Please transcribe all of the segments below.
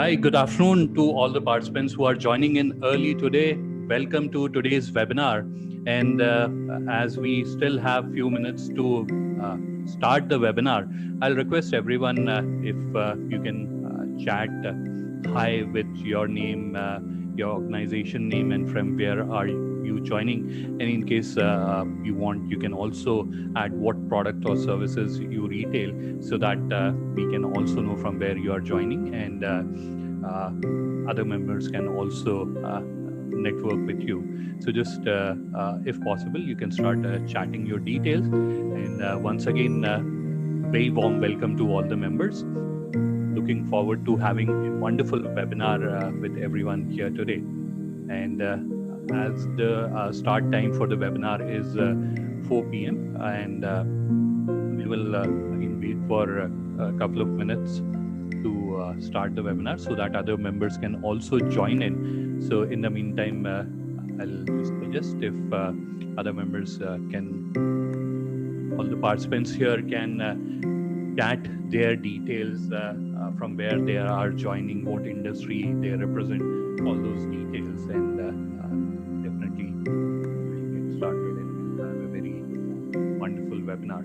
Hi, good afternoon to all the participants who are joining in early today. Welcome to today's webinar. And as we still have few minutes to start the webinar, I'll request everyone if you can chat hi with your name, your organization name, and from where are you joining. And in case you want, you can also add what product or services you retail so that we can also know from where you are joining, and uh, other members can also network with you. So just if possible, you can start chatting your details. And once again, very warm welcome to all the members. Looking forward to having a wonderful webinar with everyone here today. And as the start time for the webinar is 4 p.m. and we will again wait for a couple of minutes to start the webinar so that other members can also join in. So in the meantime, I'll just suggest if other members all the participants here can chat their details from where they are joining, what industry they represent, all those details, and definitely we'll get started and we'll have a very wonderful webinar.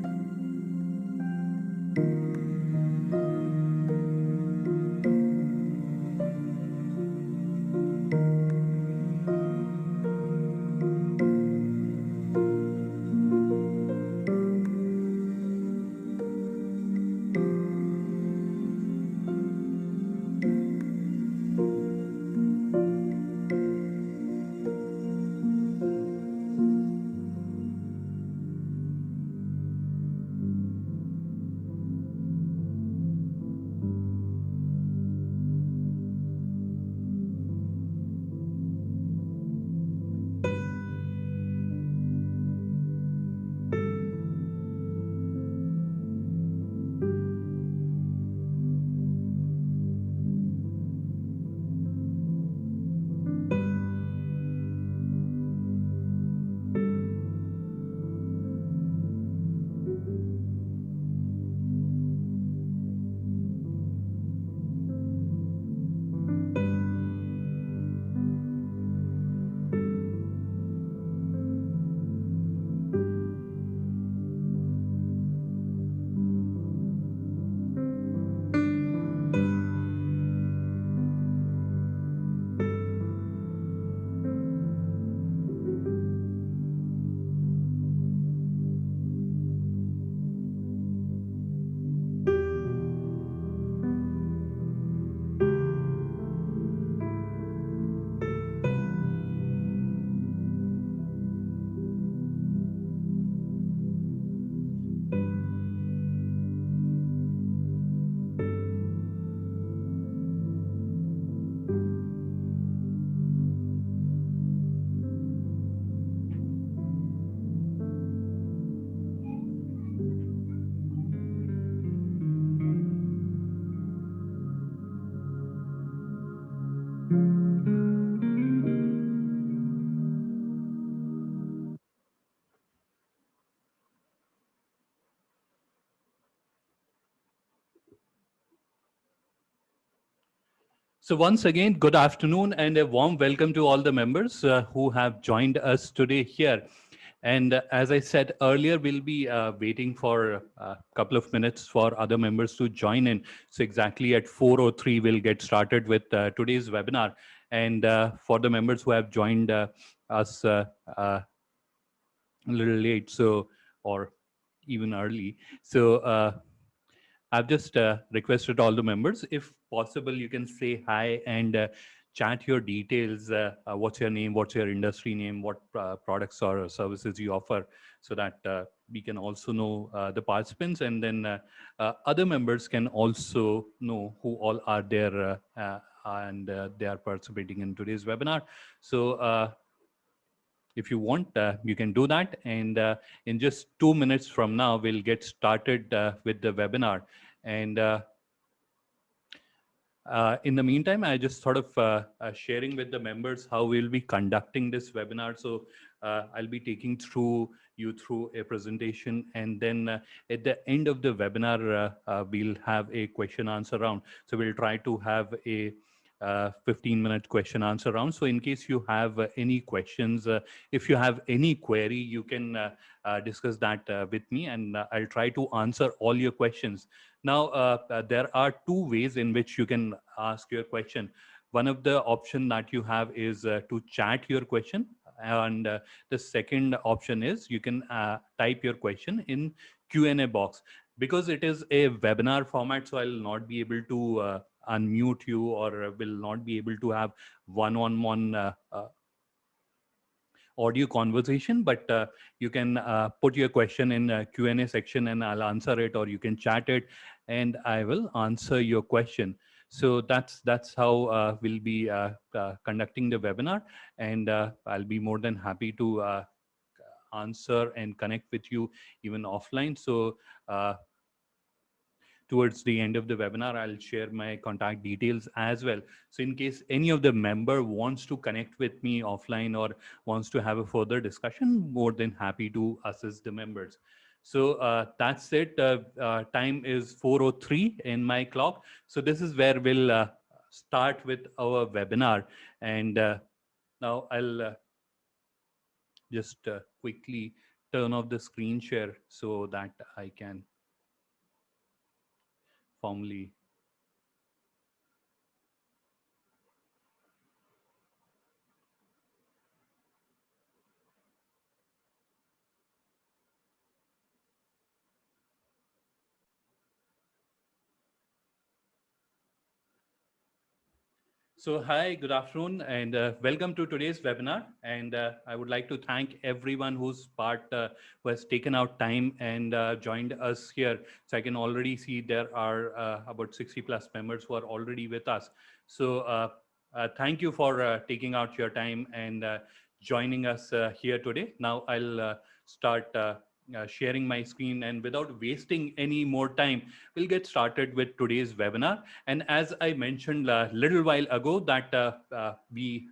So once again, good afternoon and a warm welcome to all the members who have joined us today here. And as I said earlier, we'll be waiting for a couple of minutes for other members to join in. So exactly at 4:03, we'll get started with today's webinar. And for the members who have joined us a little late, so or even early, so I've just requested all the members, if possible, you can say hi and chat your details. What's your name? What's your industry name? What products or services you offer, so that we can also know the participants, and then other members can also know who all are there and they are participating in today's webinar. So if you want, you can do that. And in just 2 minutes from now, we'll get started with the webinar. And in the meantime, I just sort of sharing with the members how we'll be conducting this webinar. So I'll be taking you through a presentation, and then at the end of the webinar, we'll have a question answer round. So we'll try to have a 15-minute question answer round. So in case you have any questions, if you have any query, you can discuss that with me, and I'll try to answer all your questions. Now, there are two ways in which you can ask your question. One of the option that you have is to chat your question, and the second option is you can type your question in Q&A box. Because it is a webinar format, so I'll not be able to unmute you, or will not be able to have one-on-one audio conversation, but you can put your question in Q&A section and I'll answer it, or you can chat it and I will answer your question. So that's how we'll be conducting the webinar, and I'll be more than happy to answer and connect with you even offline. So towards the end of the webinar, I'll share my contact details as well. So in case any of the member wants to connect with me offline or wants to have a further discussion, more than happy to assist the members. So that's it. Time is 4:03 in my clock. So this is where we'll start with our webinar. And now I'll just quickly turn off the screen share so that I can formally. So hi, good afternoon, and welcome to today's webinar. And I would like to thank everyone who has taken out time and joined us here. So I can already see there are about 60 plus members who are already with us. So thank you for taking out your time and joining us here today. Now I'll start sharing my screen, and without wasting any more time, we'll get started with today's webinar. And as I mentioned a little while ago, that we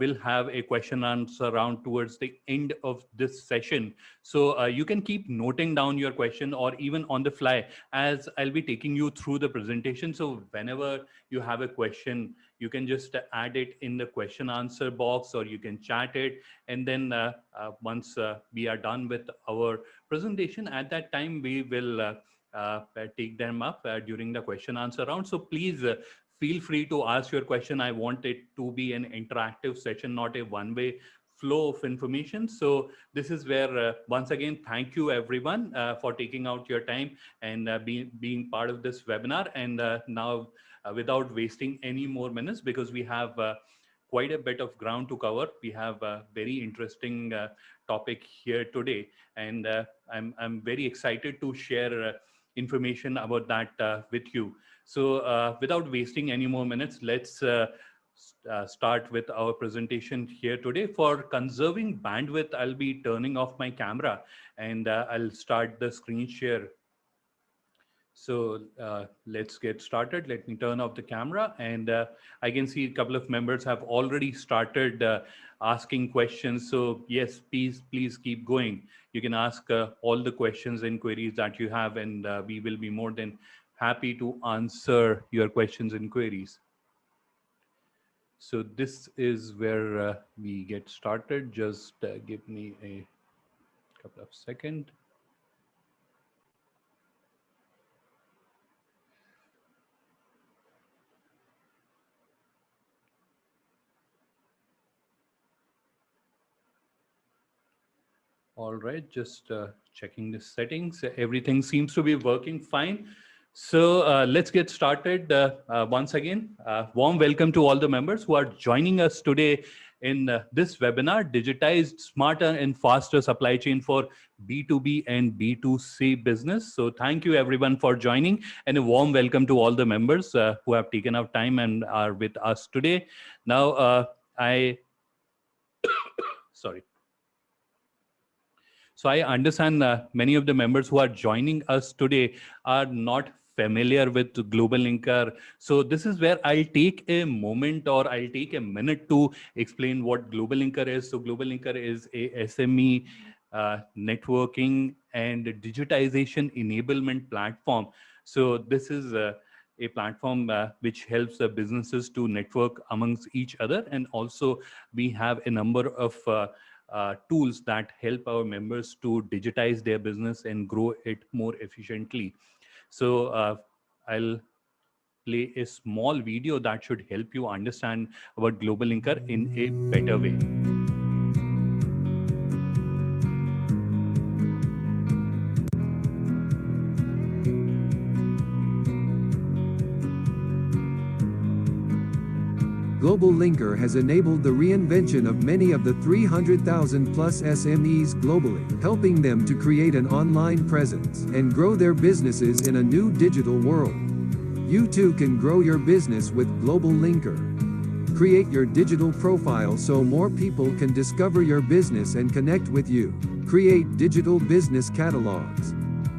will have a question answer round towards the end of this session. So you can keep noting down your question, or even on the fly, as I'll be taking you through the presentation. So whenever you have a question, you can just add it in the question answer box, or you can chat it. And then once we are done with our presentation, at that time, we will take them up during the question answer round. So please feel free to ask your question. I want it to be an interactive session, not a one-way flow of information. So this is where, once again, thank you everyone for taking out your time and being part of this webinar. And now, without wasting any more minutes, because we have quite a bit of ground to cover, we have a very interesting topic here today. And I'm very excited to share information about that with you. So without wasting any more minutes, let's start with our presentation here today. For conserving bandwidth, I'll be turning off my camera, and I'll start the screen share. So let's get started. Let me turn off the camera, and I can see a couple of members have already started asking questions. So yes, please keep going. You can ask all the questions and queries that you have, and we will be more than happy to answer your questions and queries. So this is where we get started. Just give me a couple of seconds. All right, just checking the settings. Everything seems to be working fine. So let's get started. Once again, warm welcome to all the members who are joining us today in this webinar, Digitized Smarter and Faster Supply Chain for B2B and B2C Business. So thank you everyone for joining, and a warm welcome to all the members who have taken out time and are with us today. Now, sorry. So I understand many of the members who are joining us today are not familiar with Global Linker. So this is where I'll take a moment, or I'll take a minute to explain what Global Linker is. So Global Linker is a SME networking and digitization enablement platform. So this is a platform which helps businesses to network amongst each other. And also we have a number of tools that help our members to digitize their business and grow it more efficiently. So I'll play a small video that should help you understand about Global Linker in a better way. Global Linker has enabled the reinvention of many of the 300,000 plus SMEs globally, helping them to create an online presence and grow their businesses in a new digital world. You too can grow your business with Global Linker. Create your digital profile so more people can discover your business and connect with you. Create digital business catalogs.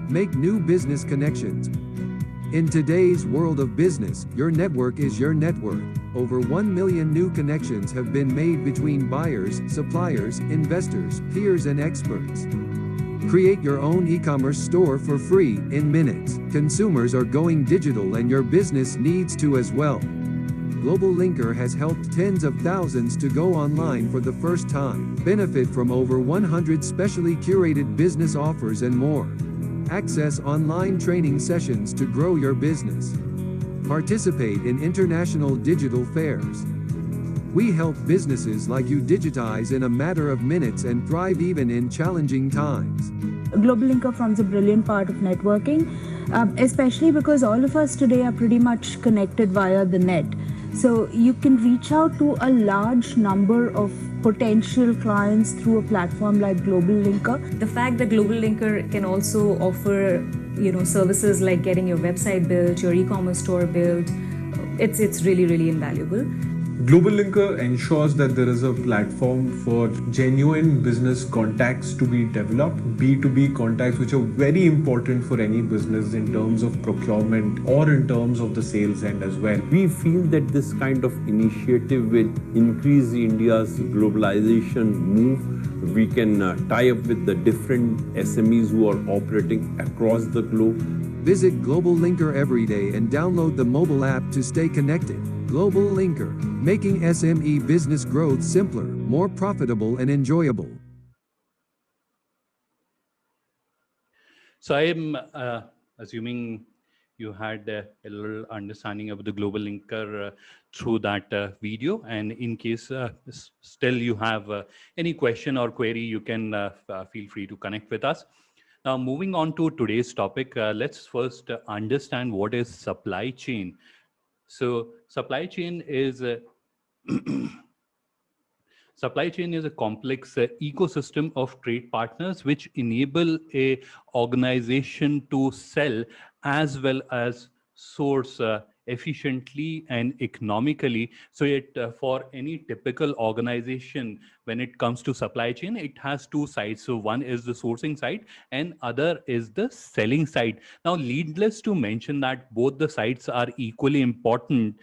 Make new business connections. In today's world of business, your network is your net worth. Over 1 million new connections have been made between buyers, suppliers, investors, peers and experts. Create your own e-commerce store for free in minutes. Consumers are going digital and your business needs to as well. Global Linker has helped tens of thousands to go online for the first time. Benefit from over 100 specially curated business offers and more. Access online training sessions to grow your business. Participate in international digital fairs. We help businesses like you digitize in a matter of minutes and thrive even in challenging times. Global Linker forms a brilliant part of networking, especially because all of us today are pretty much connected via the net. So you can reach out to a large number of potential clients through a platform like Global Linker. The fact that Global Linker can also offer, services like getting your website built, your e-commerce store built, it's really, really invaluable. Global Linker ensures that there is a platform for genuine business contacts to be developed, B2B contacts, which are very important for any business in terms of procurement or in terms of the sales end as well. We feel that this kind of initiative will increase India's globalization move. We can tie up with the different SMEs who are operating across the globe. Visit Global Linker every day and download the mobile app to stay connected. Global Linker, making SME business growth simpler, more profitable and enjoyable. So I am assuming you had a little understanding of the Global Linker through that video. And in case still you have any question or query, you can feel free to connect with us. Now, moving on to today's topic, let's first understand what is supply chain. So supply chain is a complex ecosystem of trade partners which enable a organization to sell as well as source efficiently and economically. So for any typical organization, when it comes to supply chain, it has two sides. So one is the sourcing side and other is the selling side. Now, needless to mention that both the sides are equally important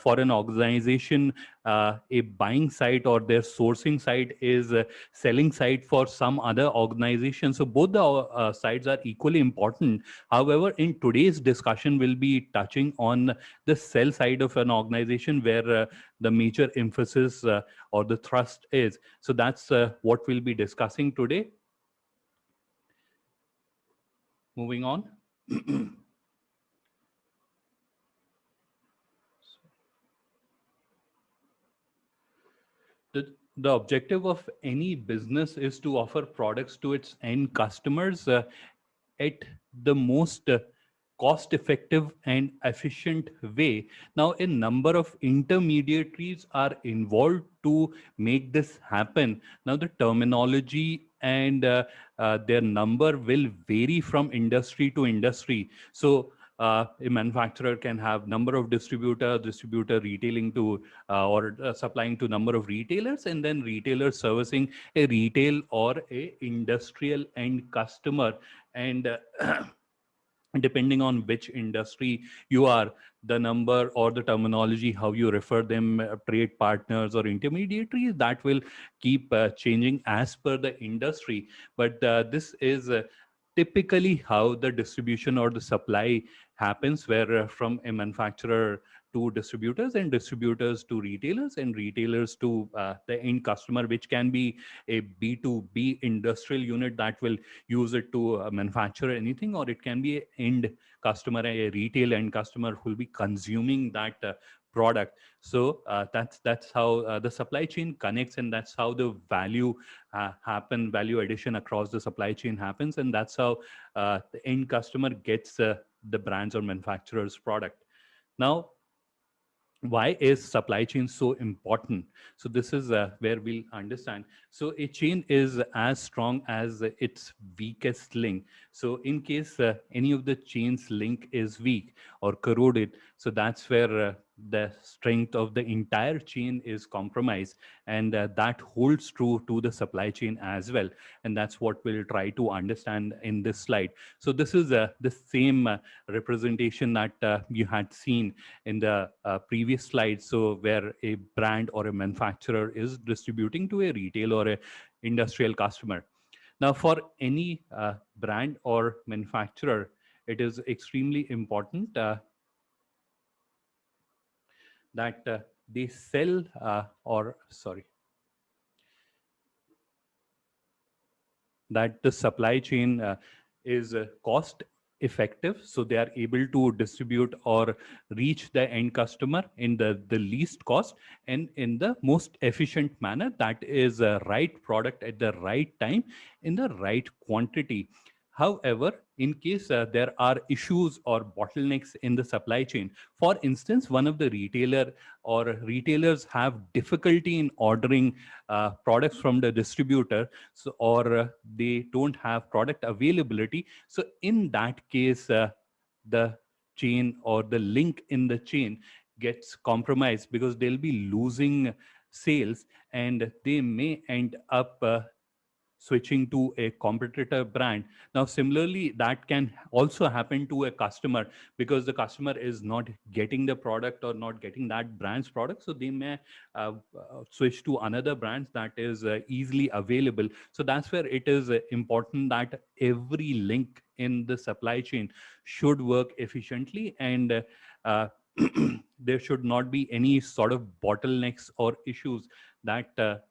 for an organization. A buying side or their sourcing side is a selling side for some other organization. So both the sides are equally important. However, in today's discussion, we'll be touching on the sell side of an organization where the major emphasis or the thrust is. So that's what we'll be discussing today. Moving on. The objective of any business is to offer products to its end customers at the most cost-effective and efficient way. Now, a number of intermediaries are involved to make this happen. Now, the terminology and their number will vary from industry to industry. So, a manufacturer can have number of distributor retailing to or supplying to number of retailers, and then retailers servicing a retail or a industrial end customer. And depending on which industry you are, the number or the terminology, how you refer them, trade partners or intermediaries, that will keep changing as per the industry. But this is typically how the distribution or the supply happens, where from a manufacturer to distributors, and distributors to retailers, and retailers to the end customer, which can be a B2B industrial unit that will use it to manufacture anything, or it can be an end customer, a retail end customer who will be consuming that product. So that's how the supply chain connects, and that's how the value addition across the supply chain happens, and that's how the end customer gets the brands or manufacturer's product. Now, why is supply chain so important? So this is where we'll understand. So a chain is as strong as its weakest link. So in case any of the chain's link is weak or corroded, so that's where the strength of the entire chain is compromised, and that holds true to the supply chain as well. And that's what we'll try to understand in this slide. So this is the same representation that you had seen in the previous slide. So where a brand or a manufacturer is distributing to a retail or a industrial customer. Now, for any brand or manufacturer, it is extremely important that they sell that the supply chain is cost effective, so they are able to distribute or reach the end customer in the least cost and in the most efficient manner, that is a right product at the right time in the right quantity. However, in case there are issues or bottlenecks in the supply chain, for instance, one of the retailers have difficulty in ordering products from the distributor, so or they don't have product availability. So in that case, the chain or the link in the chain gets compromised, because they'll be losing sales, and they may end up switching to a competitor brand. Now, similarly, that can also happen to a customer, because the customer is not getting the product or not getting that brand's product. So they may switch to another brand that is easily available. So that's where it is important that every link in the supply chain should work efficiently, and there should not be any sort of bottlenecks or issues that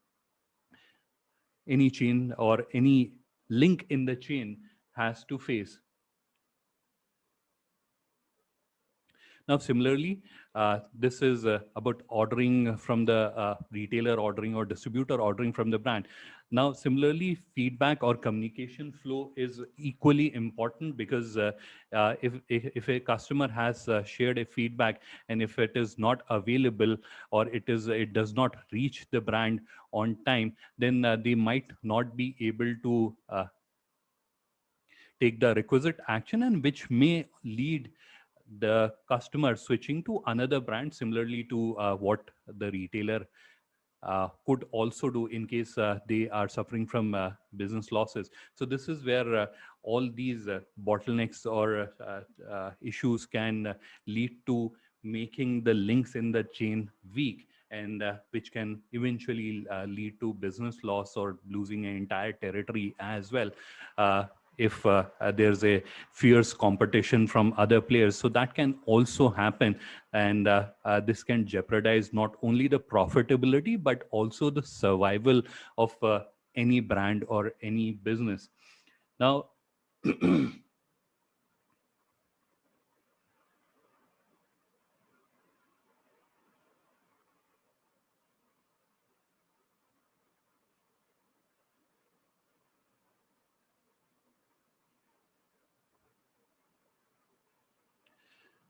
any chain or any link in the chain has to face. Now, similarly, this is about ordering from the retailer, ordering or distributor, ordering from the brand. Now, similarly, feedback or communication flow is equally important, because if a customer has shared a feedback, and if it is not available, or it does not reach the brand on time, then they might not be able to take the requisite action, and which may lead the customer switching to another brand, similarly to what the retailer could also do in case they are suffering from business losses. So this is where all these bottlenecks or issues can lead to making the links in the chain weak, and which can eventually lead to business loss or losing an entire territory as well. If there's a fierce competition from other players. So that can also happen, and this can jeopardize not only the profitability, but also the survival of any brand or any business. Now,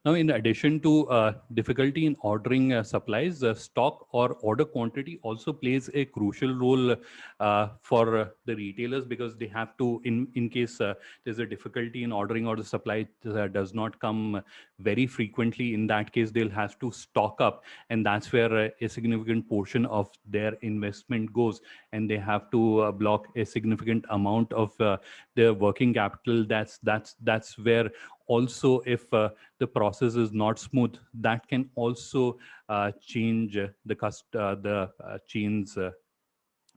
now, in addition to difficulty in ordering supplies, stock or order quantity also plays a crucial role for the retailers, because they have to, in case there's a difficulty in ordering or the supply does not come very frequently, in that case, they'll have to stock up. And that's where a significant portion of their investment goes, and they have to block a significant amount of their working capital. That's where also, if the process is not smooth, that can also change the chain's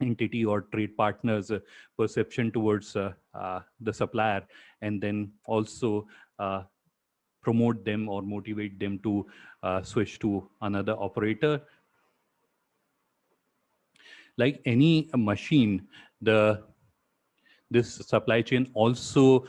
entity or trade partner's perception towards the supplier, and then also promote them or motivate them to switch to another operator. Like any machine, this supply chain also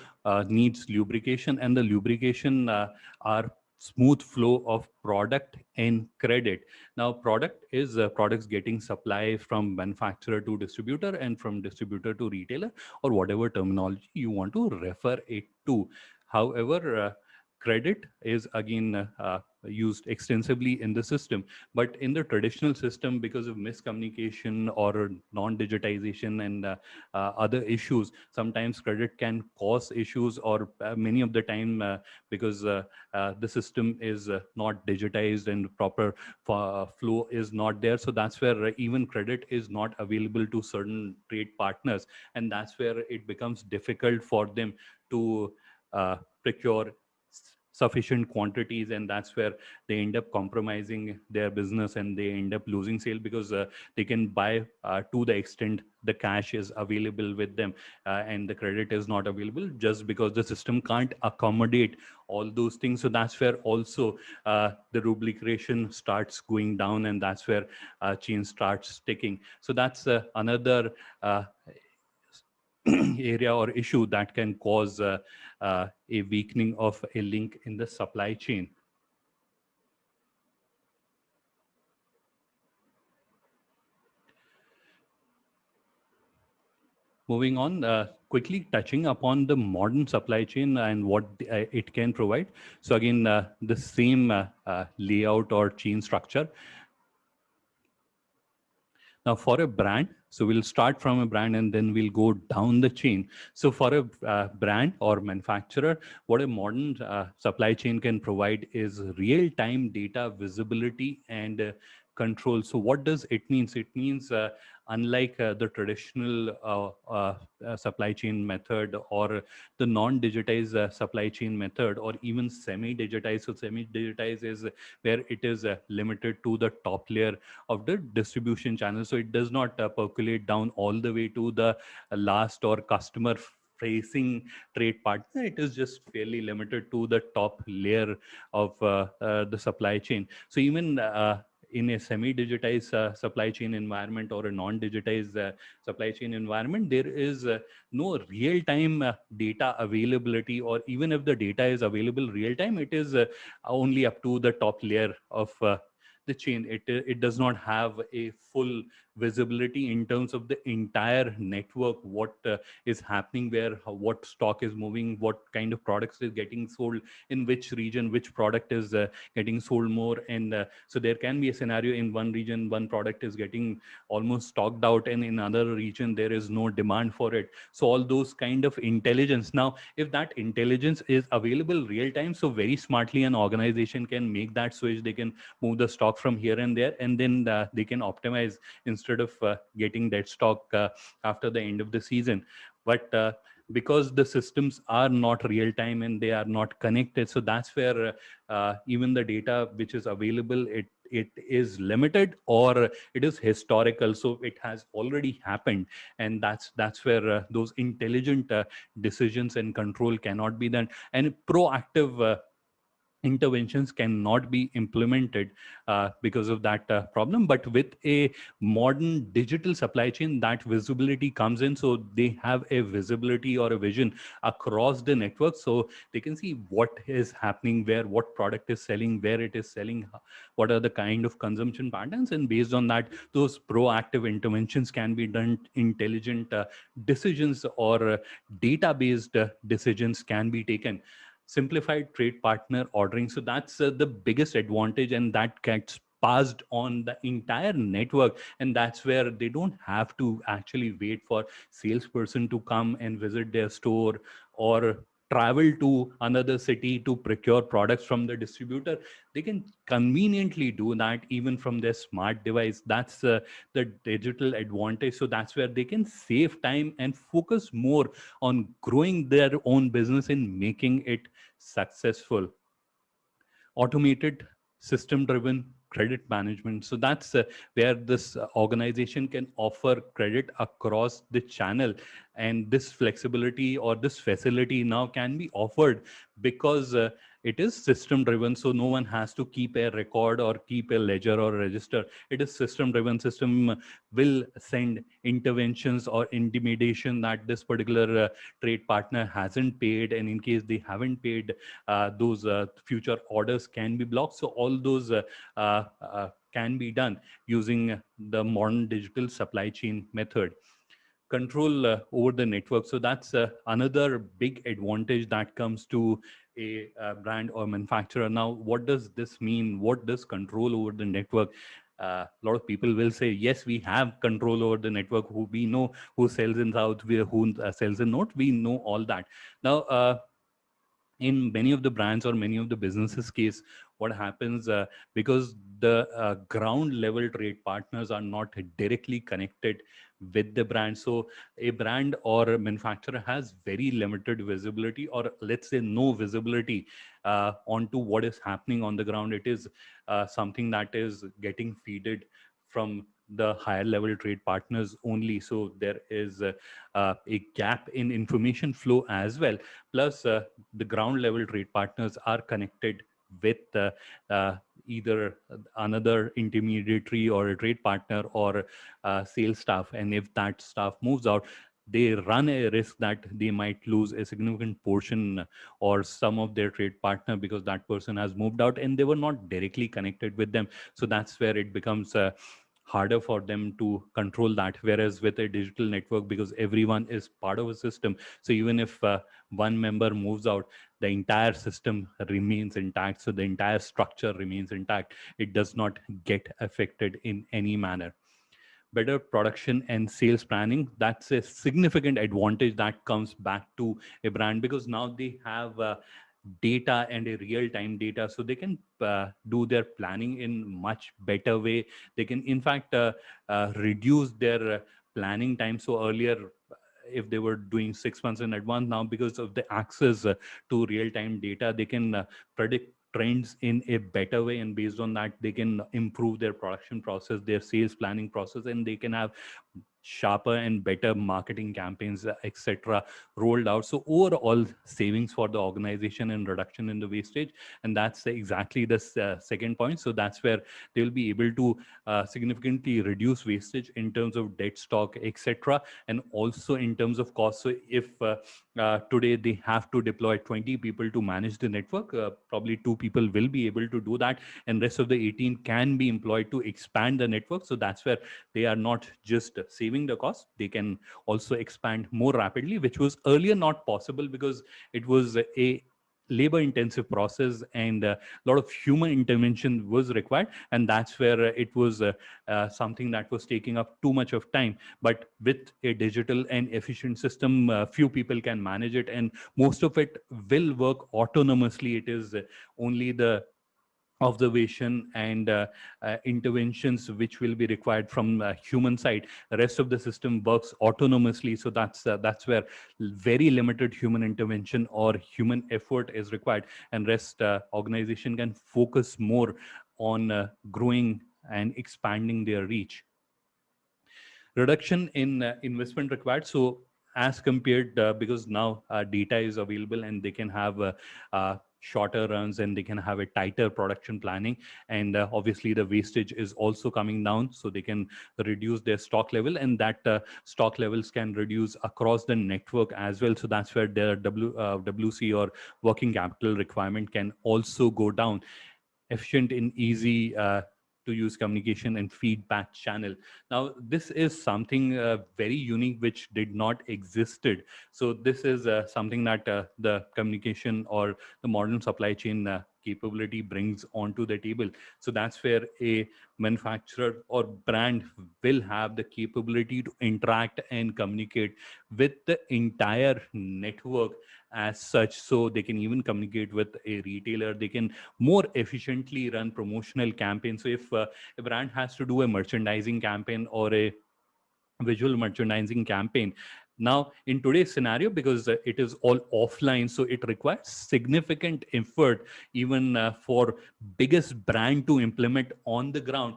needs lubrication, and the lubrication are smooth flow of product and credit. Now, product is products getting supply from manufacturer to distributor and from distributor to retailer, or whatever terminology you want to refer it to. However, credit is again used extensively in the system, but in the traditional system, because of miscommunication or non-digitization and other issues, sometimes credit can cause issues, or many of the time because the system is not digitized and proper flow is not there. So that's where even credit is not available to certain trade partners, and that's where it becomes difficult for them to procure sufficient quantities, and that's where they end up compromising their business and they end up losing sale, because they can buy to the extent the cash is available with them, and the credit is not available, just because the system can't accommodate all those things. So that's where also the rubrication starts going down, and that's where chain starts sticking. So that's another area or issue that can cause a weakening of a link in the supply chain. Moving on, quickly touching upon the modern supply chain and what it can provide. So again, the same layout or chain structure. Now, for a brand, so we'll start from a brand and then we'll go down the chain. So for a brand or manufacturer, what a modern supply chain can provide is real-time data visibility and control. So what does it mean? It means unlike the traditional supply chain method, or the non-digitized supply chain method, or even semi-digitized. So semi-digitized is where it is limited to the top layer of the distribution channel. So it does not percolate down all the way to the last or customer facing trade partner. It is just fairly limited to the top layer of the supply chain. So even in a semi-digitized supply chain environment or a non-digitized supply chain environment, there is no real-time data availability, or even if the data is available real-time, it is only up to the top layer of the chain. It does not have a full visibility in terms of the entire network, what is happening, where what stock is moving, what kind of products is getting sold in which region, which product is getting sold more. And so there can be a scenario in one region, one product is getting almost stocked out, and in another region there is no demand for it. So all those kind of intelligence, now if that intelligence is available real time, so very smartly an organization can make that switch. They can move the stock from here and there, and then they can optimize instead of getting dead stock after the end of the season. But because the systems are not real time and they are not connected, so that's where even the data which is available, it is limited, or it is historical, so it has already happened. And that's where those intelligent decisions and control cannot be done, and proactive interventions cannot be implemented because of that problem. But with a modern digital supply chain, that visibility comes in, so they have a visibility or a vision across the network, so they can see what is happening, where what product is selling, where it is selling, what are the kind of consumption patterns, and based on that, those proactive interventions can be done. Intelligent decisions or data-based decisions can be taken. Simplified trade partner ordering, so that's the biggest advantage, and that gets passed on the entire network, and that's where they don't have to actually wait for salesperson to come and visit their store, or travel to another city to procure products from the distributor. They can conveniently do that even from their smart device. That's the digital advantage. So that's where they can save time and focus more on growing their own business and making it successful. Automated, system driven credit management. So that's where this organization can offer credit across the channel, and this flexibility or this facility now can be offered because it is system driven, so no one has to keep a record or keep a ledger or register. It is system driven. System will send interventions or intimidation that this particular trade partner hasn't paid, and in case they haven't paid, those future orders can be blocked. So all those can be done using the modern digital supply chain method. Control over the network. So that's another big advantage that comes to a brand or manufacturer. Now, what does this mean? What does control over the network? A lot of people will say, yes, we have control over the network. Who we know who sells in South, who sells in North. We know all that. Now, in many of the brands or many of the businesses case, what happens because the ground level trade partners are not directly connected with the brand, so a brand or a manufacturer has very limited visibility, or let's say no visibility onto what is happening on the ground. It is something that is getting feeded from the higher level trade partners only. So there is a gap in information flow as well. Plus, the ground level trade partners are connected with either another intermediary or a trade partner or sales staff. And if that staff moves out, they run a risk that they might lose a significant portion or some of their trade partner because that person has moved out and they were not directly connected with them. So that's where it becomes harder for them to control that. Whereas with a digital network, because everyone is part of a system, so even if one member moves out, the entire system remains intact. So the entire structure remains intact. It does not get affected in any manner. Better production and sales planning, that's a significant advantage that comes back to a brand, because now they have data and a real-time data, so they can do their planning in much better way. They can in fact reduce their planning time. So earlier, if they were doing 6 months in advance, now because of the access to real-time data, they can predict trends in a better way, and based on that they can improve their production process, their sales planning process, and they can have sharper and better marketing campaigns, etc., rolled out. So overall savings for the organization and reduction in the wastage. And that's exactly the second point. So that's where they will be able to significantly reduce wastage in terms of dead stock, etc., and also in terms of cost. So if today they have to deploy 20 people to manage the network, probably 2 people will be able to do that, and rest of the 18 can be employed to expand the network. So that's where they are not just saving the cost, they can also expand more rapidly, which was earlier not possible because it was a labor intensive process and a lot of human intervention was required, and that's where it was something that was taking up too much of time. But with a digital and efficient system, few people can manage it, and most of it will work autonomously. It is only the observation and interventions which will be required from human side. The rest of the system works autonomously. So that's where very limited human intervention or human effort is required, and rest organization can focus more on growing and expanding their reach. Reduction in investment required. So as compared, because now data is available and they can have shorter runs and they can have a tighter production planning, and obviously the wastage is also coming down, so they can reduce their stock level, and that stock levels can reduce across the network as well. So that's where their WC or working capital requirement can also go down. Efficient and easy to use communication and feedback channel. Now, this is something very unique which did not existed. So this is something that the communication or the modern supply chain capability brings onto the table. So that's where a manufacturer or brand will have the capability to interact and communicate with the entire network as such. So they can even communicate with a retailer. They can more efficiently run promotional campaigns. So if a brand has to do a merchandising campaign or a visual merchandising campaign, Now, in today's scenario, because it is all offline, so it requires significant effort even for biggest brand to implement on the ground.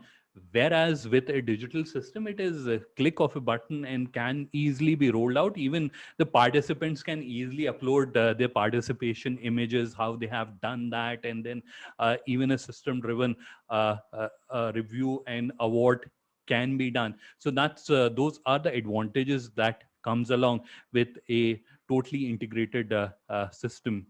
Whereas with a digital system, it is a click of a button and can easily be rolled out. Even the participants can easily upload their participation images, how they have done that, and then even a system-driven review and award can be done. So that's those are the advantages that comes along with a totally integrated system.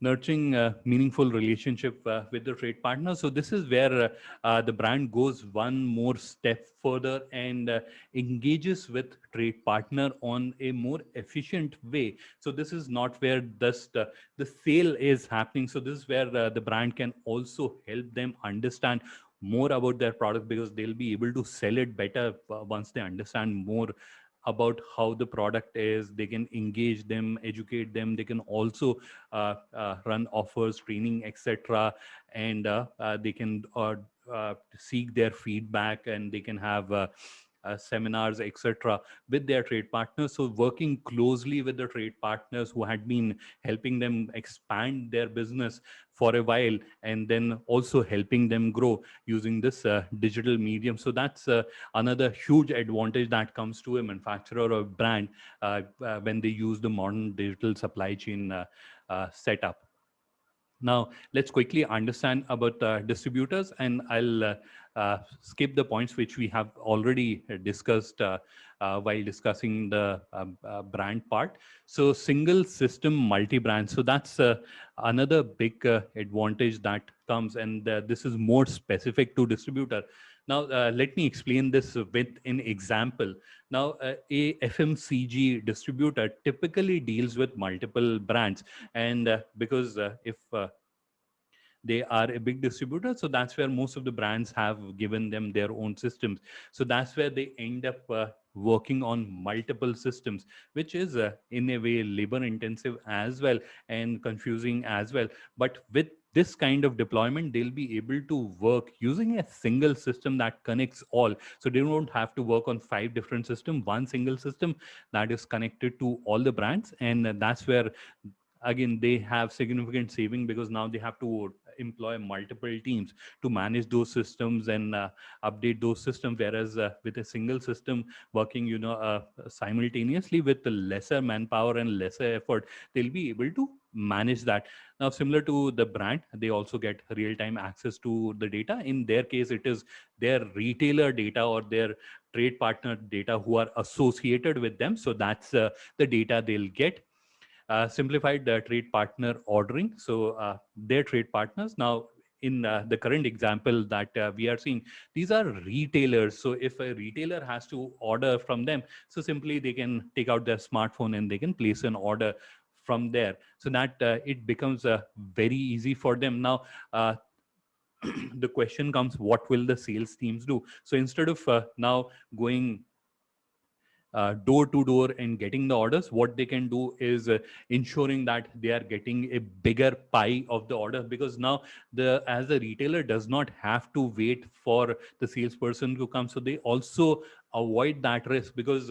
Nurturing a meaningful relationship with the trade partner. So this is where the brand goes one more step further and engages with trade partner on a more efficient way. So this is not where just the sale is happening. So this is where the brand can also help them understand more about their product, because they'll be able to sell it better once they understand more about how the product is. They can engage them, educate them. They can also run offers, training, etc. And they can seek their feedback, and they can have seminars, etc., with their trade partners. So working closely with the trade partners who had been helping them expand their business for a while, and then also helping them grow using this digital medium. So that's another huge advantage that comes to a manufacturer or brand when they use the modern digital supply chain setup. Now, let's quickly understand about distributors, and I'll skip the points which we have already discussed while discussing the brand part. So, single system multi-brand. So, that's another big advantage that comes, and this is more specific to distributor. Now, let me explain this with an example. Now, a FMCG distributor typically deals with multiple brands, and because if they are a big distributor, so that's where most of the brands have given them their own systems. So that's where they end up working on multiple systems, which is in a way labor intensive as well and confusing as well. But with this kind of deployment, they'll be able to work using a single system that connects all. So they don't have to work on 5 different systems, one single system that is connected to all the brands. And that's where again they have significant saving, because now they have to employ multiple teams to manage those systems and update those systems, whereas with a single system working simultaneously with lesser manpower and lesser effort, they'll be able to manage that. Now, similar to the brand, they also get real-time access to the data. In their case, it is their retailer data or their trade partner data who are associated with them. So that's the data they'll get. Simplified trade partner ordering. So their trade partners now, in the current example that we are seeing, these are retailers. So if a retailer has to order from them, so simply they can take out their smartphone and they can place an order from there. So that it becomes very easy for them. Now, the question comes, what will the sales teams do? So instead of now going door to door and getting the orders, what they can do is ensuring that they are getting a bigger pie of the order, because now the as the retailer does not have to wait for the salesperson to come. So they also avoid that risk, because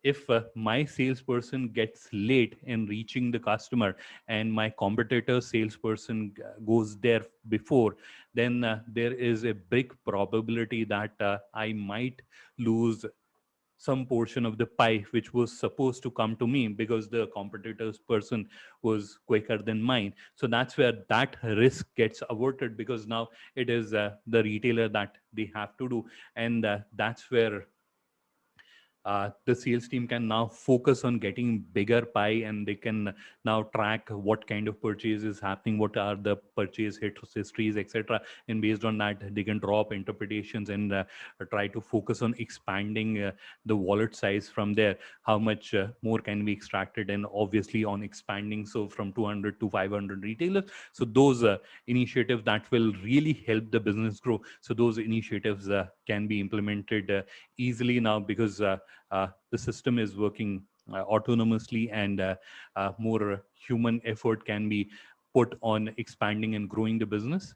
if my salesperson gets late in reaching the customer and my competitor salesperson goes there before, then there is a big probability that I might lose some portion of the pie which was supposed to come to me, because the competitor's person was quicker than mine. So that's where that risk gets averted, because now it is the retailer that they have to do. And that's where the sales team can now focus on getting bigger pie, and they can now track what kind of purchase is happening, what are the purchase histories, etc. And based on that, they can draw up interpretations and try to focus on expanding the wallet size from there. How much more can be extracted, and obviously on expanding, so from 200 to 500 retailers. So those initiatives that will really help the business grow. So those initiatives can be implemented easily now, because the system is working autonomously, and more human effort can be put on expanding and growing the business.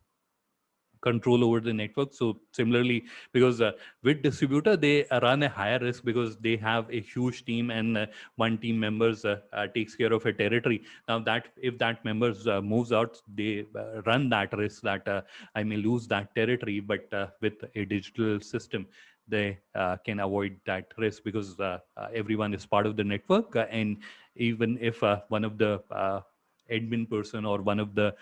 control over the network. So similarly, because with distributor, they run a higher risk because they have a huge team, and one team members takes care of a territory. Now that if that members moves out, they run that risk that I may lose that territory. But with a digital system, they can avoid that risk because everyone is part of the network, and even if one of the admin person or one of the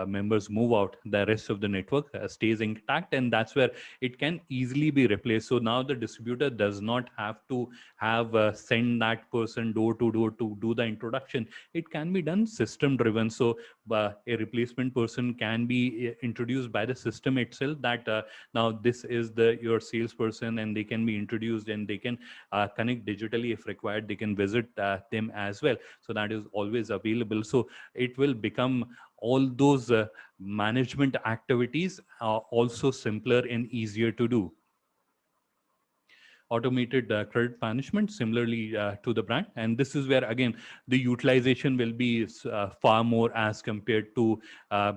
members move out, the rest of the network stays intact, and that's where it can easily be replaced. So now the distributor does not have to have send that person door to door to do the introduction. It can be done system driven. So a replacement person can be introduced by the system itself, that now this is the your salesperson, and they can be introduced, and they can connect digitally if required. They can visit them as well, so that is always available. So it will become all those management activities are also simpler and easier to do. Automated credit management similarly to the brand, and this is where again the utilization will be far more as compared to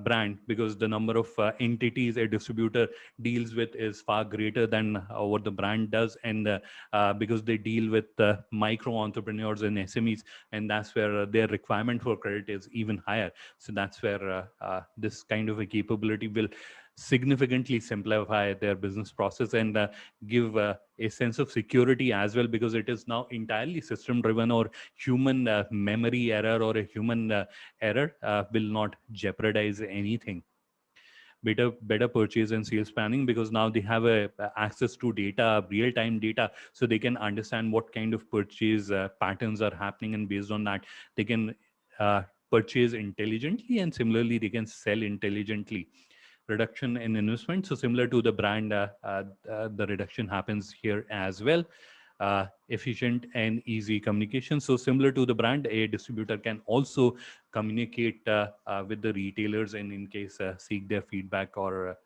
brand, because the number of entities a distributor deals with is far greater than what the brand does, and because they deal with micro entrepreneurs and SMEs, and that's where their requirement for credit is even higher. So that's where this kind of a capability will significantly simplify their business process, and give a sense of security as well, because it is now entirely system driven, or human memory error or a human error will not jeopardize anything. Better purchase and sales planning, because now they have access to data, real time data, so they can understand what kind of purchase patterns are happening, and based on that they can purchase intelligently, and similarly they can sell intelligently. Reduction in investment, so similar to the brand, the reduction happens here as well. Efficient and easy communication, so similar to the brand, a distributor can also communicate with the retailers, and in case seek their feedback or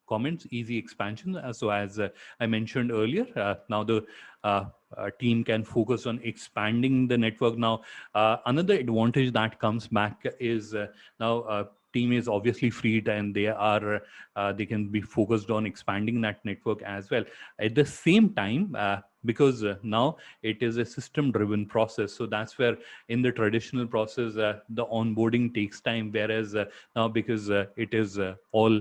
comments. Easy expansion, so as I mentioned earlier, now the team can focus on expanding the network. Now another advantage that comes back is now team is obviously freed, and they can be focused on expanding that network as well. At the same time, because now it is a system driven process, so that's where in the traditional process the onboarding takes time, whereas now because it is all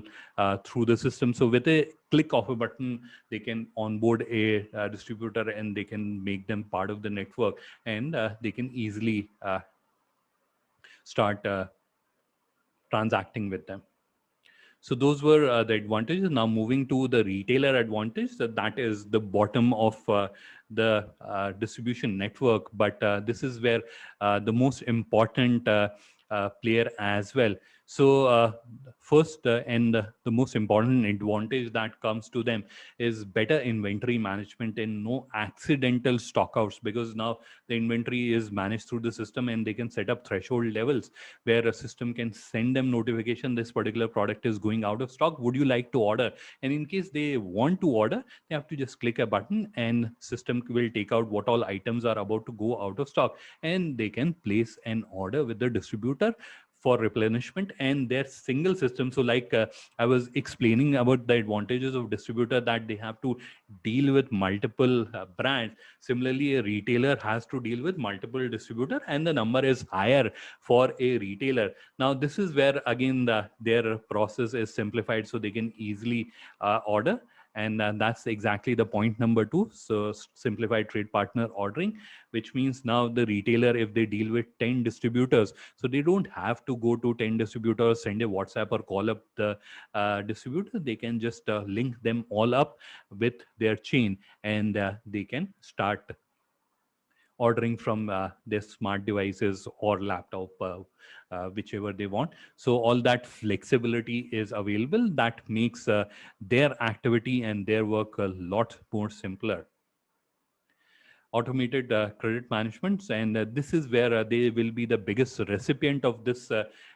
through the system, so with a click of a button they can onboard a distributor, and they can make them part of the network, and they can easily start transacting with them. So those were the advantages. Now moving to the retailer advantage, that is the bottom of the distribution network, but this is where the most important player as well. So first and the most important advantage that comes to them is better inventory management and no accidental stockouts, because now the inventory is managed through the system, and they can set up threshold levels where a system can send them notification, this particular product is going out of stock, would you like to order? And in case they want to order, they have to just click a button, and system will take out what all items are about to go out of stock, and they can place an order with the distributor for replenishment and their single system. So like I was explaining about the advantages of distributor, that they have to deal with multiple brands. Similarly, a retailer has to deal with multiple distributor, and the number is higher for a retailer. Now this is where again their process is simplified, so they can easily order, and that's exactly the point number 2. So simplified trade partner ordering, which means now the retailer, if they deal with 10 distributors, so they don't have to go to 10 distributors, send a WhatsApp or call up the distributor. They can just link them all up with their chain, and they can start ordering from their smart devices or laptop, whichever they want. So all that flexibility is available, that makes their activity and their work a lot more simpler. Automated credit management, and this is where they will be the biggest recipient of this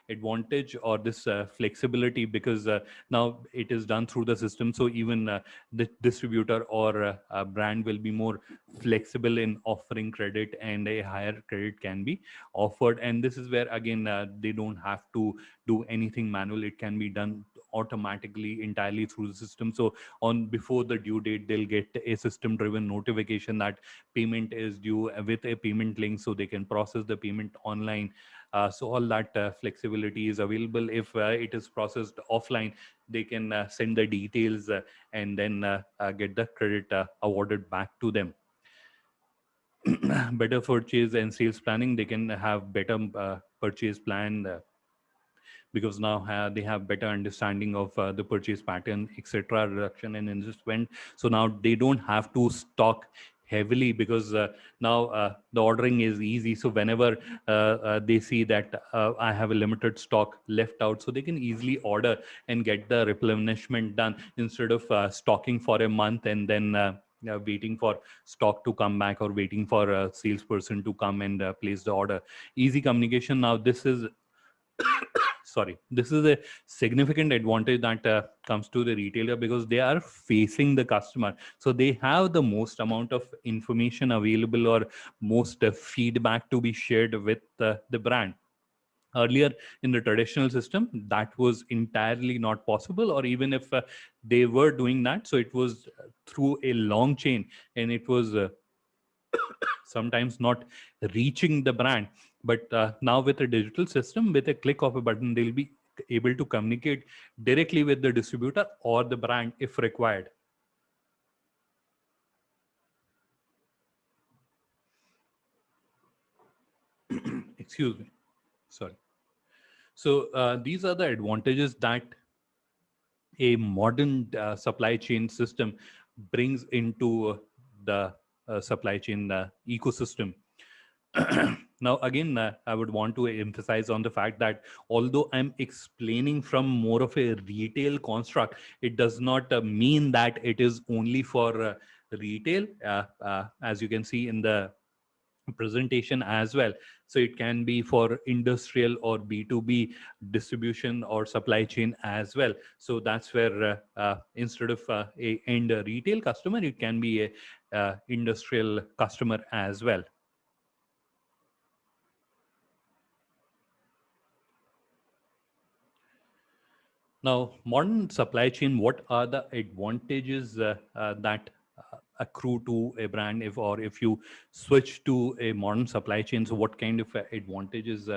advantage or this flexibility, because now it is done through the system. So even the distributor or brand will be more flexible in offering credit, and a higher credit can be offered. And this is where again they don't have to do anything manual, it can be done automatically entirely through the system. So on before the due date, they'll get a system driven notification that payment is due with a payment link, so they can process the payment online. So all that flexibility is available. If it is processed offline, they can send the details and then get the credit awarded back to them. Better purchase and sales planning, they can have better purchase plan because now they have better understanding of the purchase pattern, etc., reduction in investment. So now they don't have to stock heavily because now the ordering is easy. So whenever they see that I have a limited stock left out, so they can easily order and get the replenishment done instead of stocking for a month and then waiting for stock to come back or waiting for a salesperson to come and place the order. Easy communication. Now this is this is a significant advantage that comes to the retailer because they are facing the customer, so they have the most amount of information available or most feedback to be shared with the brand. Earlier in the traditional system, that was entirely not possible, or even if they were doing that, so it was through a long chain, and it was sometimes not reaching the brand. But now with a digital system, with a click of a button, they'll be able to communicate directly with the distributor or the brand if required. Excuse me. Sorry. So these are the advantages that a modern supply chain system brings into the supply chain ecosystem. Now, again, I would want to emphasize on the fact that although I'm explaining from more of a retail construct, it does not mean that it is only for retail, as you can see in the presentation as well. So it can be for industrial or B2B distribution or supply chain as well. So that's where instead of a end retail customer, it can be a industrial customer as well. Now, modern supply chain, what are the advantages that accrue to a brand if you switch to a modern supply chain? So what kind of advantages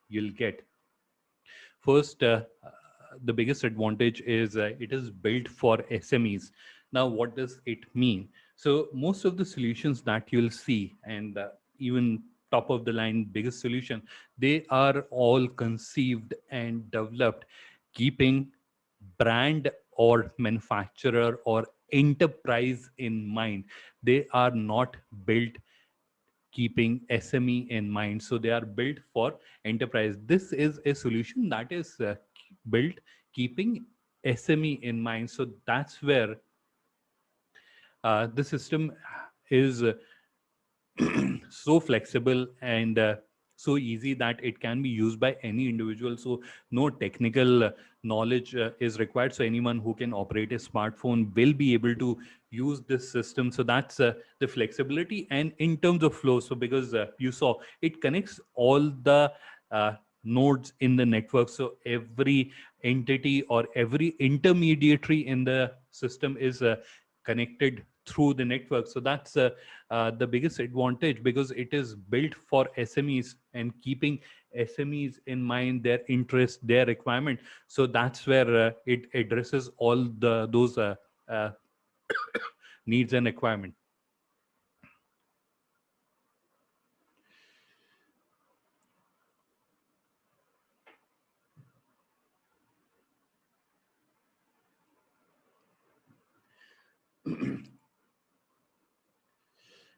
you'll get? First, the biggest advantage is it is built for SMEs. Now, what does it mean? So most of the solutions that you'll see, and even top of the line biggest solution, they are all conceived and developed keeping brand or manufacturer or enterprise in mind. They are not built keeping SME in mind. So they are built for enterprise. This is a solution that is built keeping SME in mind. So that's where the system is so flexible and so easy that it can be used by any individual. So no technical knowledge is required. So anyone who can operate a smartphone will be able to use this system. So that's the flexibility. And in terms of flow, so because you saw it connects all the nodes in the network. So every entity or every intermediary in the system is connected through the network. So that's the biggest advantage because it is built for SMEs and keeping SMEs in mind, their interest, their requirement. So that's where it addresses all those needs and requirement.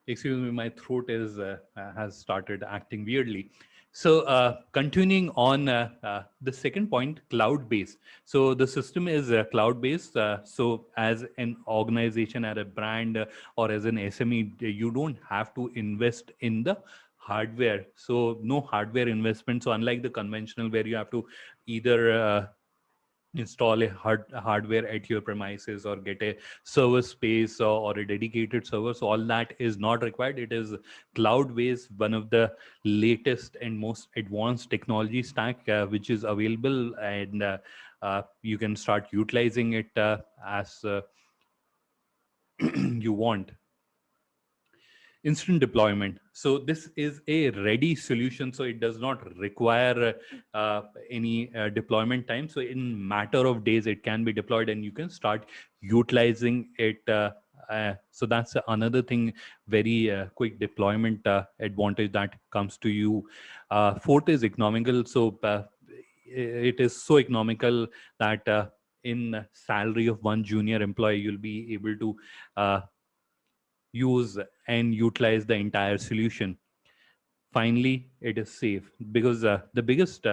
Excuse me, my throat is has started acting weirdly. So continuing on the second point, cloud-based. So the system is cloud-based. So as an organization, as a brand, or as an SME, you don't have to invest in the hardware. So no hardware investment. So unlike the conventional where you have to either install a hardware at your premises or get a server space or a dedicated server. So all that is not required. It is cloud-based, one of the latest and most advanced technology stack which is available, and you can start utilizing it as you want. Instant deployment. So this is a ready solution, so it does not require any deployment time. So in matter of days it can be deployed and you can start utilizing it. So that's another thing, very quick deployment advantage that comes to you. Fourth is economical. So it is so economical that in salary of one junior employee you'll be able to use and utilize the entire solution. Finally, it is safe, because the biggest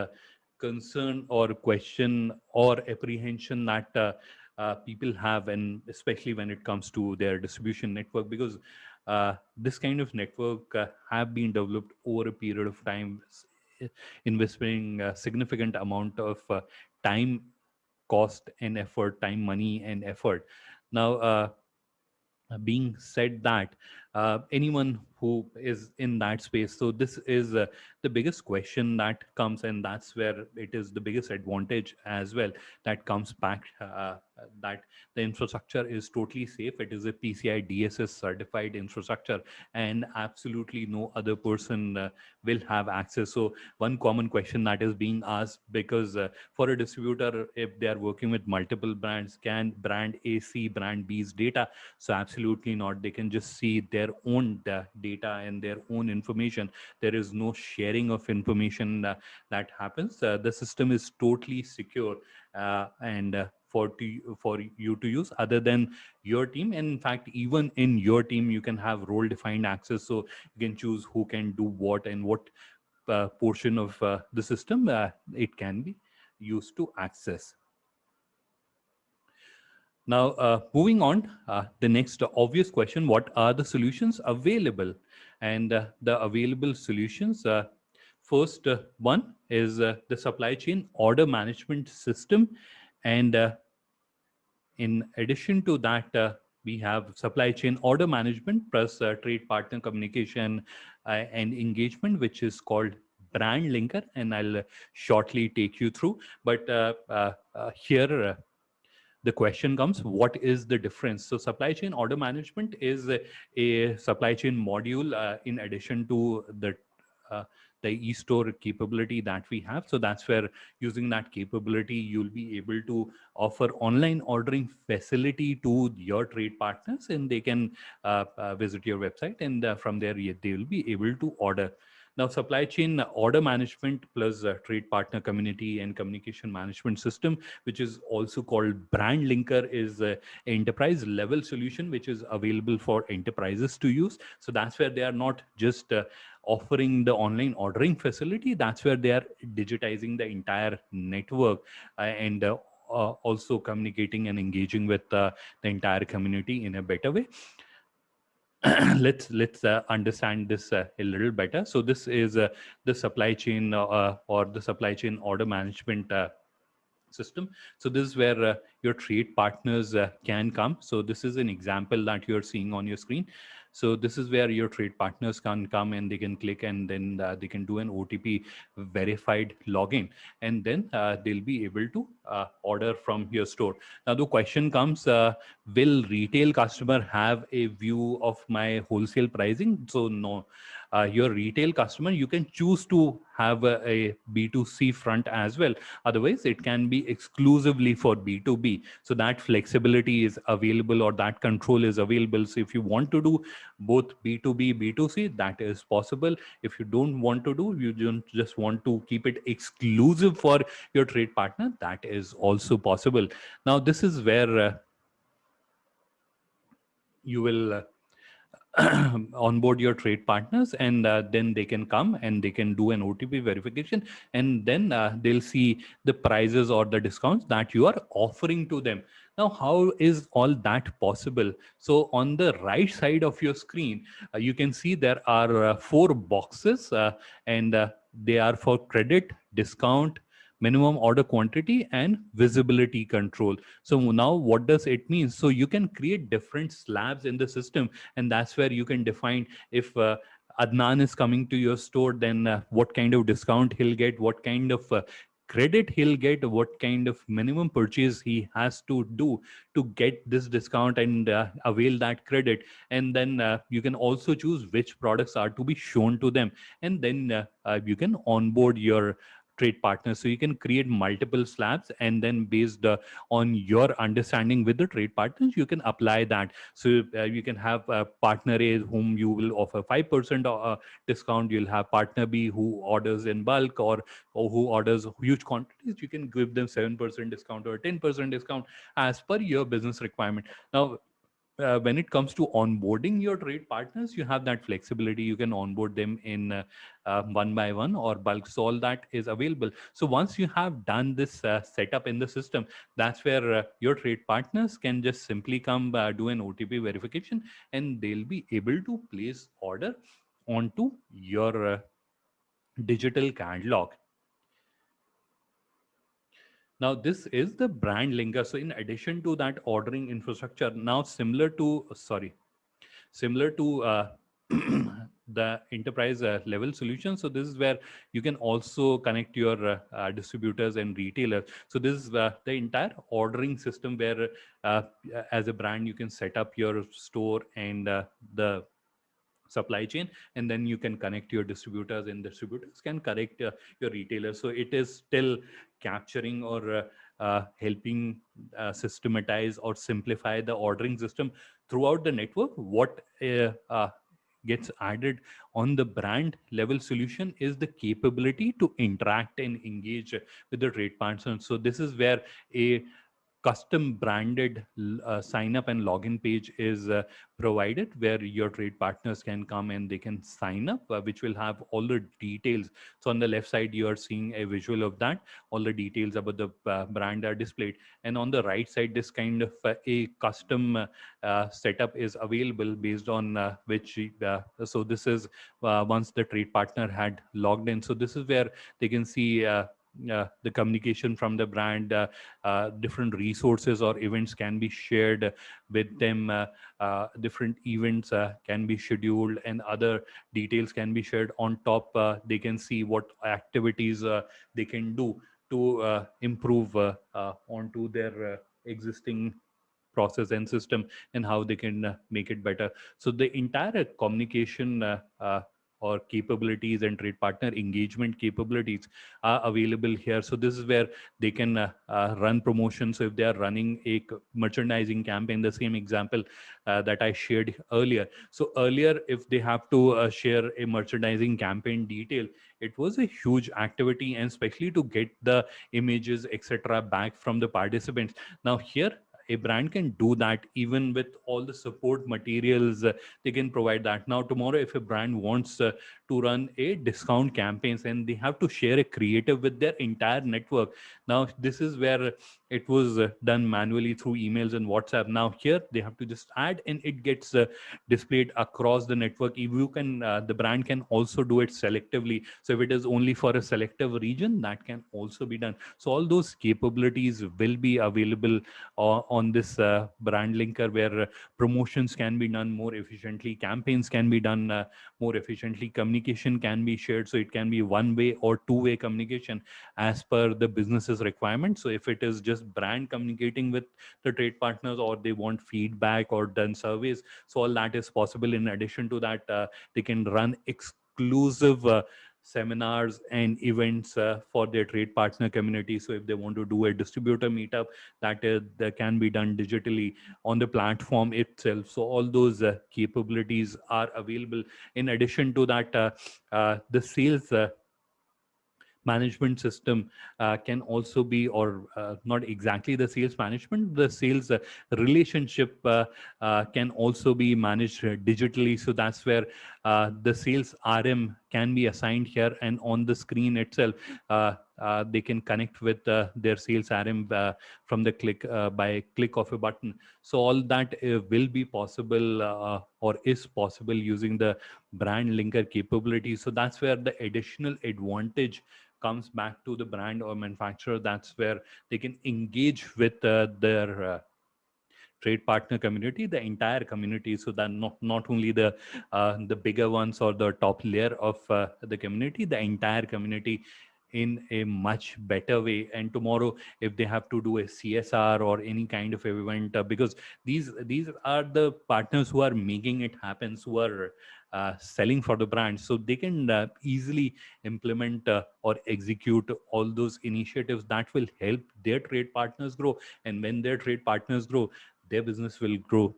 concern or question or apprehension that people have, and especially when it comes to their distribution network, because this kind of network have been developed over a period of time, investing a significant amount of time, cost and effort, time, money and effort. Now, being said that, anyone who is in that space, so this is the biggest question that comes, and that's where it is the biggest advantage as well that comes back, that the infrastructure is totally safe. It is a PCI DSS certified infrastructure, and absolutely no other person will have access. So one common question that is being asked, because for a distributor, if they are working with multiple brands, can brand A see brand B's data? So absolutely not. They can just see their own data and their own information. There is no sharing of information that happens. The system is totally secure, and for you to use other than your team. And in fact, even in your team, you can have role defined access. So you can choose who can do what and what portion of the system it can be used to access. Now, moving on, the next obvious question: what are the solutions available? And the available solutions, first one is the supply chain order management system. And in addition to that, we have supply chain order management plus trade partner communication and engagement, which is called Brand Linker. And I'll shortly take you through. But here, the question comes, what is the difference? So supply chain order management is a supply chain module in addition to the e-store capability that we have. So that's where, using that capability, you'll be able to offer online ordering facility to your trade partners, and they can visit your website, and from there they will be able to order. Now, supply chain order management plus trade partner community and communication management system, which is also called Brand Linker, is an enterprise level solution which is available for enterprises to use. So that's where they are not just offering the online ordering facility, that's where they are digitizing the entire network and also communicating and engaging with the entire community in a better way. Let's understand this a little better. So this is the supply chain or the supply chain order management system. So this is where your trade partners can come. So this is an example that you're seeing on your screen. So this is where your trade partners can come and they can click, and then they can do an OTP verified login, and then they'll be able to order from your store. Now the question comes, will retail customer have a view of my wholesale pricing? So no. Your retail customer, you can choose to have a B2C front as well. Otherwise, it can be exclusively for B2B. So that flexibility is available, or that control is available. So if you want to do both B2B, B2C, that is possible. If you don't want to do, you don't just want to keep it exclusive for your trade partner, that is also possible. Now, this is where you will onboard your trade partners, and then they can come and they can do an OTP verification, and then they'll see the prices or the discounts that you are offering to them. Now, how is all that possible? So on the right side of your screen, you can see there are 4 boxes, and they are for credit, discount, minimum order quantity, and visibility control. So now what does it mean? So you can create different slabs in the system, and that's where you can define if Adnan is coming to your store, then what kind of discount he'll get, what kind of credit he'll get, what kind of minimum purchase he has to do to get this discount and avail that credit. And then you can also choose which products are to be shown to them, and then you can onboard your trade partners. So you can create multiple slabs, and then based on your understanding with the trade partners, you can apply that. So you can have partner A whom you will offer 5% discount. You'll have partner B who orders in bulk, or who orders huge quantities. You can give them 7% discount or 10% discount as per your business requirement. Now, when it comes to onboarding your trade partners, you have that flexibility. You can onboard them in one by one or bulk. So all that is available. So once you have done this setup in the system, that's where your trade partners can just simply come do an OTP verification, and they'll be able to place order onto your digital catalog. Now, this is the brand linker. So in addition to that ordering infrastructure, now similar to the enterprise level solution. So this is where you can also connect your distributors and retailers. So this is the entire ordering system where as a brand, you can set up your store and the supply chain, and then you can connect your distributors, and distributors can connect your retailers. So it is still capturing or helping systematize or simplify the ordering system throughout the network. What gets added on the brand level solution is the capability to interact and engage with the trade partners. So this is where a custom branded sign up and login page is provided, where your trade partners can come and they can sign up, which will have all the details. So on the left side, you are seeing a visual of that. All the details about the brand are displayed. And on the right side, this kind of a custom setup is available based on which, so this is once the trade partner had logged in. So this is where they can see the communication from the brand, different resources or events can be shared with them, different events can be scheduled, and other details can be shared. On top, they can see what activities they can do to improve onto their existing process and system, and how they can make it better. So the entire communication or capabilities and trade partner engagement capabilities are available here. So this is where they can run promotions. So if they are running a merchandising campaign, the same example that I shared earlier. So earlier, if they have to share a merchandising campaign detail, it was a huge activity, and especially to get the images, etc., back from the participants. Now here, a brand can do that even with all the support materials. They can provide that. Now tomorrow, if a brand wants to run a discount campaigns, and they have to share a creative with their entire network. Now this is where it was done manually through emails and WhatsApp. Now here they have to just add, and it gets displayed across the network. If you can, the brand can also do it selectively. So if it is only for a selective region, that can also be done. So all those capabilities will be available on this brand linker, where promotions can be done more efficiently, campaigns can be done more efficiently, communication can be shared. So it can be one-way or two-way communication as per the business's requirement. So if it is just brand communicating with the trade partners, or they want feedback or done surveys, so all that is possible. In addition to that, they can run exclusive seminars and events for their trade partner community. So if they want to do a distributor meetup, that can be done digitally on the platform itself. So all those capabilities are available. In addition to that, the sales management system can also be, or not exactly the sales management, the sales relationship can also be managed digitally. So that's where the sales RM can be assigned here, and on the screen itself they can connect with their sales RM from the by click of a button. So all that will be possible or is possible using the brand linker capability. So that's where the additional advantage comes back to the brand or manufacturer. That's where they can engage with their trade partner community, the entire community, so that not only the bigger ones or the top layer of the community, the entire community in a much better way. And tomorrow, if they have to do a CSR or any kind of event, because these are the partners who are making it happen, who are selling for the brand, so they can easily implement or execute all those initiatives that will help their trade partners grow. And when their trade partners grow, their business will grow.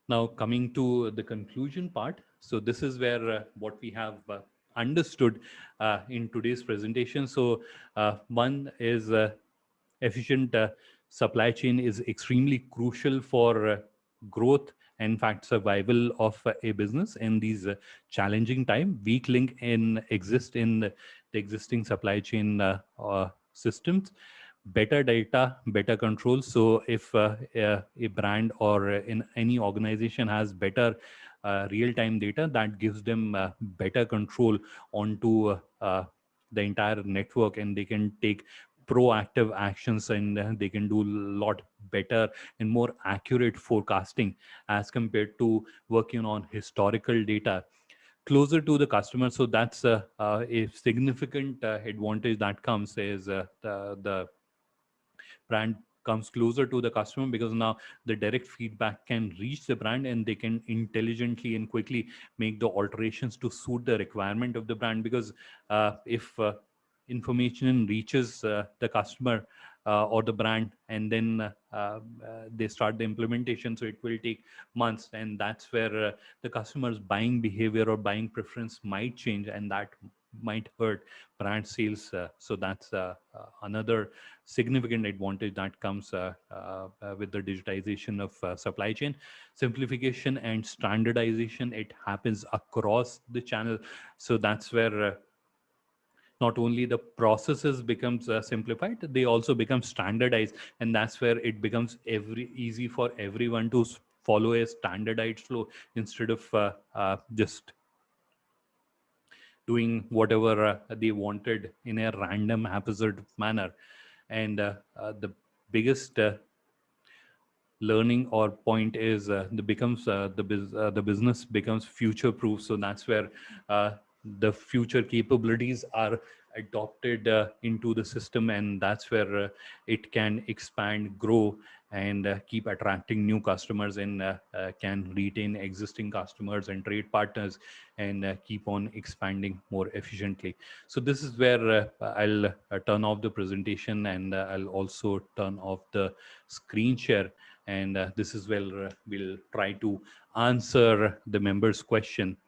Now, coming to the conclusion part. So this is where what we have understood in today's presentation. So one is efficient supply chain is extremely crucial for growth and in fact survival of a business in these challenging time. Weak link exist in the existing supply chain systems. Better data, better control. So if a brand or in any organization has better real-time data, that gives them better control onto the entire network, and they can take proactive actions, and they can do a lot better and more accurate forecasting as compared to working on historical data closer to the customer. So that's a significant advantage that comes, is the brand comes closer to the customer, because now the direct feedback can reach the brand, and they can intelligently and quickly make the alterations to suit the requirement of the brand. Because if information reaches the customer or the brand, and then they start the implementation, so it will take months, and that's where the customer's buying behavior or buying preference might change, and that might hurt brand sales. So that's another significant advantage that comes with the digitization of supply chain. Simplification and standardization, it happens across the channel. So that's where not only the processes becomes simplified, they also become standardized, and that's where it becomes easy for everyone to follow a standardized flow instead of just doing whatever they wanted in a random haphazard manner. And the biggest learning or point is the business becomes future proof. So that's where the future capabilities are adopted into the system, and that's where it can expand, grow, and keep attracting new customers, and can retain existing customers and trade partners, and keep on expanding more efficiently. So this is where I'll turn off the presentation, and I'll also turn off the screen share, and this is where we'll try to answer the members' question.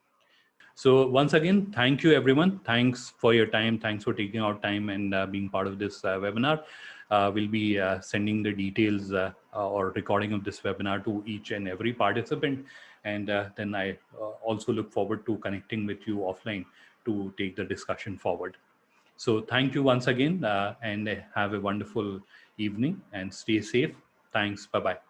So once again, thank you everyone. Thanks for your time. Thanks for taking out time and being part of this webinar. We'll be sending the details or recording of this webinar to each and every participant. And then I also look forward to connecting with you offline to take the discussion forward. So thank you once again, and have a wonderful evening and stay safe. Thanks. Bye-bye.